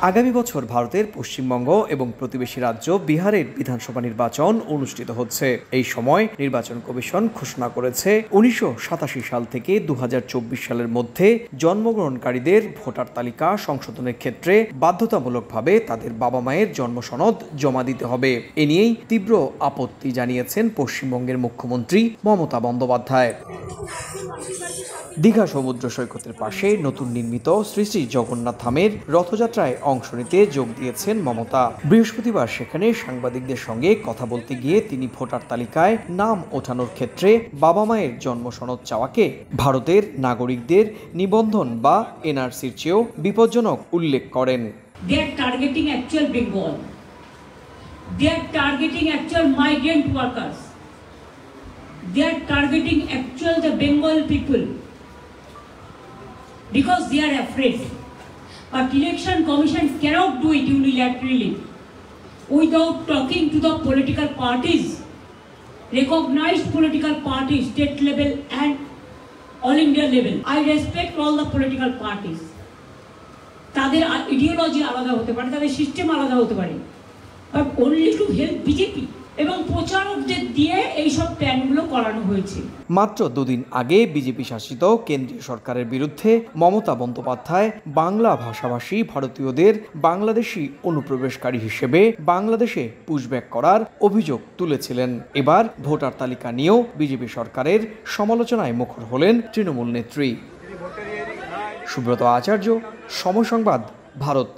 আগামী বছর ভারতের পশ্চিমবঙ্গ এবং প্রতিবেশী রাজ্য বিহারের বিধানসভা নির্বাচন অনুষ্ঠিত হচ্ছে। এই সময় নির্বাচন কমিশন ঘোষণা করেছে 1987 সাল থেকে 2024 সালের মধ্যে জন্মগ্রহণকারীদের ভোটার তালিকা সংশোধনের ক্ষেত্রে বাধ্যতামূলকভাবে তাদের বাবা মায়ের জন্ম সনদ জমা দিতে হবে। এ নিয়েই তীব্র আপত্তি জানিয়েছেন পশ্চিমবঙ্গের মুখ্যমন্ত্রী মমতা বন্দ্যোপাধ্যায়। দীঘা সমুদ্র সৈকতের পাশে নতুন নির্মিত শ্রী শ্রী জগন্নাথ ধামের রথযাত্রায় অংশ নিতে যোগ দিয়েছেন মমতা। বৃহস্পতিবার সেখানে সাংবাদিকদের সঙ্গে কথা বলতে গিয়ে তিনি ভোটার তালিকায় নাম ওঠানোর ক্ষেত্রে বাবা মায়ের জন্ম সনদ চাওয়াকে ভারতের নাগরিকদের নিবন্ধন বা এনআরসির চেয়েও বিপজ্জনক উল্লেখ করেন। They are targeting actual Bengal. They are targeting actual migrant workers. They are targeting actual the Bengal people. Because they are afraid. But Election Commission cannot do it unilaterally without talking to the political parties, recognized political parties, state level and all India level. I respect all the political parties. তাদের ideology আলাদা হতে পারে, তাদের system আলাদা হতে পারে, but only to help BJP এবং প্রচারকদের দিয়ে এইসব প্ল্যানগুলো করানো হয়েছে। মাত্র দুদিন আগে বিজেপি শাসিত কেন্দ্রীয় সরকারের বিরুদ্ধে মমতা বন্দ্যোপাধ্যায় বাংলা ভাষাভাষী ভারতীয়দের বাংলাদেশি অনুপ্রবেশকারী হিসেবে বাংলাদেশে পুশব্যাক করার অভিযোগ তুলেছিলেন। এবার ভোটার তালিকা নিয়েও বিজেপি সরকারের সমালোচনায় মুখর হলেন তৃণমূল নেত্রী। সুব্রত আচার্য, সময় সংবাদ, ভারত।